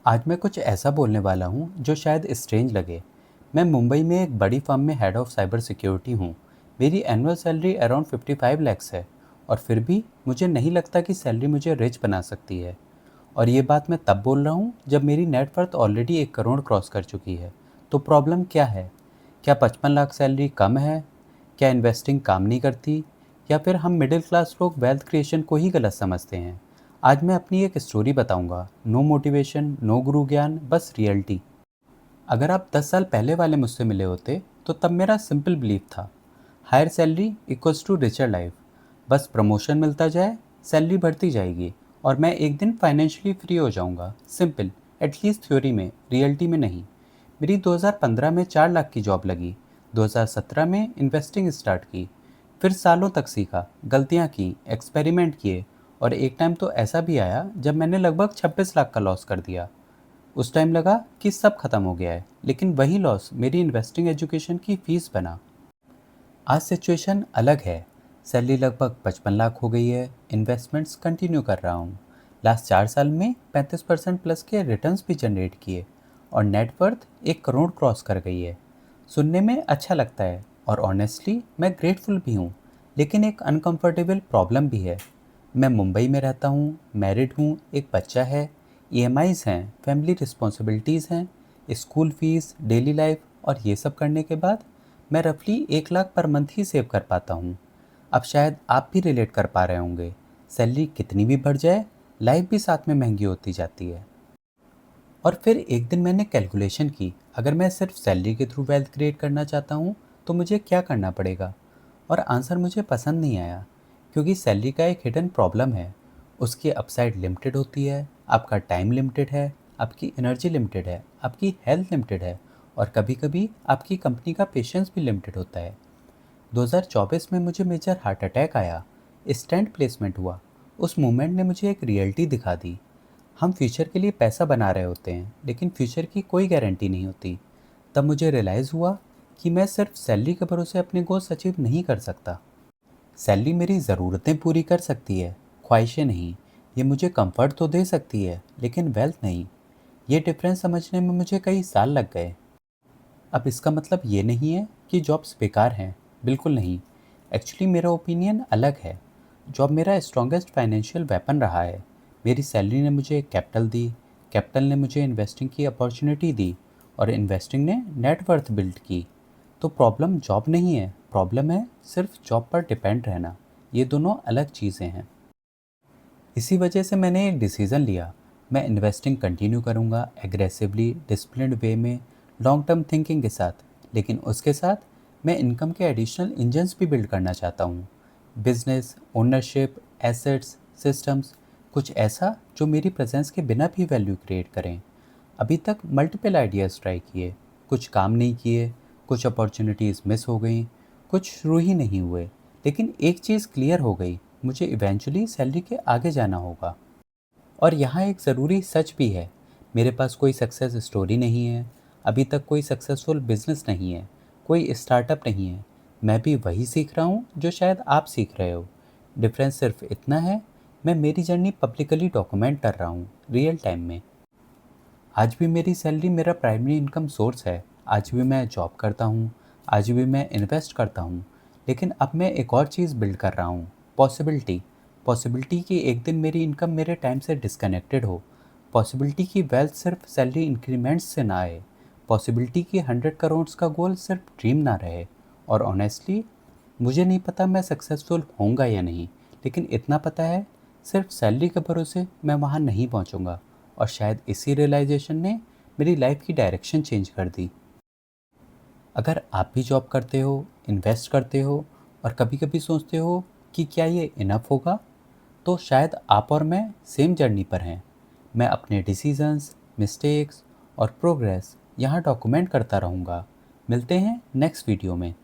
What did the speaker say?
आज मैं कुछ ऐसा बोलने वाला हूँ जो शायद स्ट्रेंज लगे। मैं मुंबई में एक बड़ी फर्म में हेड ऑफ साइबर सिक्योरिटी हूँ। मेरी एनुअल सैलरी अराउंड 55 लैक्स है। और फिर भी मुझे नहीं लगता कि सैलरी मुझे रिच बना सकती है। और ये बात मैं तब बोल रहा हूँ जब मेरी नेटवर्थ ऑलरेडी 1 करोड़ क्रॉस कर चुकी है। तो प्रॉब्लम क्या है? क्या 55 लाख सैलरी कम है? क्या इन्वेस्टिंग काम नहीं करती? या फिर हम मिडिल क्लास लोग वेल्थ क्रिएशन को ही गलत समझते हैं? आज मैं अपनी एक स्टोरी बताऊंगा। नो मोटिवेशन, नो गुरु ज्ञान, बस रियलिटी। अगर आप 10 साल पहले वाले मुझसे मिले होते तो तब मेरा सिंपल बिलीफ था, higher salary equals to richer life. बस प्रमोशन मिलता जाए, सैलरी बढ़ती जाएगी और मैं एक दिन फाइनेंशियली फ्री हो जाऊंगा। सिंपल, एटलीस्ट थ्योरी में, रियलिटी में नहीं। मेरी 2015 में 4 लाख की जॉब लगी। 2017 में इन्वेस्टिंग स्टार्ट की। फिर सालों तक सीखा, गलतियां की, एक्सपेरिमेंट किए। और एक टाइम तो ऐसा भी आया जब मैंने लगभग 26 लाख का लॉस कर दिया। उस टाइम लगा कि सब खत्म हो गया है, लेकिन वही लॉस मेरी इन्वेस्टिंग एजुकेशन की फीस बना। आज सिचुएशन अलग है। सैलरी लगभग 55 लाख हो गई है। इन्वेस्टमेंट्स कंटिन्यू कर रहा हूँ। लास्ट 4 साल में 35% प्लस के रिटर्न्स भी जनरेट किए। और नेटवर्थ 1 करोड़ क्रॉस कर गई है। सुनने में अच्छा लगता है और ऑनेस्टली मैं ग्रेटफुल भी हूँ। लेकिन एक अनकंफर्टेबल प्रॉब्लम भी है। मैं मुंबई में रहता हूँ, मैरिड हूँ, एक बच्चा है, ईएमआईज़ हैं, फैमिली रिस्पॉन्सिबिलिटीज़ हैं, स्कूल फीस, डेली लाइफ। और ये सब करने के बाद मैं रफली 1 लाख पर मंथ ही सेव कर पाता हूँ। अब शायद आप भी रिलेट कर पा रहे होंगे, सैलरी कितनी भी बढ़ जाए, लाइफ भी साथ में महंगी होती जाती है। और फिर एक दिन मैंने कैलकुलेशन की, अगर मैं सिर्फ सैलरी के थ्रू वेल्थ क्रिएट करना चाहता हूँ तो मुझे क्या करना पड़ेगा। और आंसर मुझे पसंद नहीं आया, क्योंकि सैलरी का एक हिडन प्रॉब्लम है। उसकी अपसाइड लिमिटेड होती है, आपका टाइम लिमिटेड है, आपकी एनर्जी लिमिटेड है, आपकी हेल्थ लिमिटेड है। और कभी कभी आपकी कंपनी का पेशेंस भी लिमिटेड होता है। 2024 में मुझे मेजर हार्ट अटैक आया। स्टेंट प्लेसमेंट हुआ। उस मोमेंट ने मुझे एक रियलिटी दिखा दी। हम फ्यूचर के लिए पैसा बना रहे होते हैं, लेकिन फ्यूचर की कोई गारंटी नहीं होती। तब मुझे रियलाइज़ हुआ कि मैं सिर्फ सैलरी के भरोसे अपने गोल्स अचीव नहीं कर सकता। सैलरी मेरी ज़रूरतें पूरी कर सकती है, ख्वाहिशें नहीं। ये मुझे कंफर्ट तो दे सकती है, लेकिन वेल्थ नहीं। ये डिफरेंस समझने में मुझे कई साल लग गए। अब इसका मतलब ये नहीं है कि जॉब्स बेकार हैं, बिल्कुल नहीं। एक्चुअली मेरा ओपिनियन अलग है। जॉब मेरा स्ट्रॉन्गेस्ट फाइनेंशियल वेपन रहा है। मेरी सैलरी ने मुझे कैपिटल दी, कैपिटल ने मुझे इन्वेस्टिंग की अपॉर्चुनिटी दी, और इन्वेस्टिंग ने नेटवर्थ बिल्ड की। तो प्रॉब्लम जॉब नहीं है, प्रॉब्लम है सिर्फ जॉब पर डिपेंड रहना। ये दोनों अलग चीज़ें हैं। इसी वजह से मैंने एक डिसीज़न लिया। मैं इन्वेस्टिंग कंटिन्यू करूँगा, एग्रेसिवली, डिसिप्लिन्ड वे में, लॉन्ग टर्म थिंकिंग के साथ। लेकिन उसके साथ मैं इनकम के एडिशनल इंजन्स भी बिल्ड करना चाहता हूँ। बिजनेस, ओनरशिप, एसेट्स, सिस्टम्स, कुछ ऐसा जो मेरी प्रेजेंस के बिना भी वैल्यू क्रिएट करें। अभी तक मल्टीपल आइडियाज़ ट्राई किए, कुछ काम नहीं किए, कुछ अपॉर्चुनिटीज़ मिस हो गई, कुछ शुरू ही नहीं हुए। लेकिन एक चीज़ क्लियर हो गई, मुझे इवेंचुअली सैलरी के आगे जाना होगा। और यहाँ एक ज़रूरी सच भी है, मेरे पास कोई सक्सेस स्टोरी नहीं है। अभी तक कोई सक्सेसफुल बिजनेस नहीं है, कोई स्टार्टअप नहीं है। मैं भी वही सीख रहा हूँ जो शायद आप सीख रहे हो। डिफरेंस सिर्फ इतना है, मैं मेरी जर्नी पब्लिकली डॉक्यूमेंट कर रहा हूँ, रियल टाइम में। आज भी मेरी सैलरी मेरा प्राइमरी इनकम सोर्स है। आज भी मैं जॉब करता हूँ, आज भी मैं इन्वेस्ट करता हूँ। लेकिन अब मैं एक और चीज़ बिल्ड कर रहा हूँ, पॉसिबिलिटी। पॉसिबिलिटी कि एक दिन मेरी इनकम मेरे टाइम से डिस्कनेक्टेड हो। पॉसिबिलिटी कि वेल्थ सिर्फ सैलरी इंक्रीमेंट्स से ना आए। पॉसिबिलिटी कि 100 करोड़ का गोल सिर्फ ड्रीम ना रहे। और ऑनेस्टली मुझे नहीं पता मैं सक्सेसफुल होऊंगा या नहीं, लेकिन इतना पता है, सिर्फ सैलरी के भरोसे मैं वहाँ नहीं पहुँचूंगा। और शायद इसी रियलाइजेशन ने मेरी लाइफ की डायरेक्शन चेंज कर दी। अगर आप भी जॉब करते हो, इन्वेस्ट करते हो, और कभी कभी सोचते हो कि क्या ये इनफ होगा, तो शायद आप और मैं सेम जर्नी पर हैं। मैं अपने डिसीजंस, मिस्टेक्स और प्रोग्रेस यहाँ डॉक्यूमेंट करता रहूँगा। मिलते हैं नेक्स्ट वीडियो में।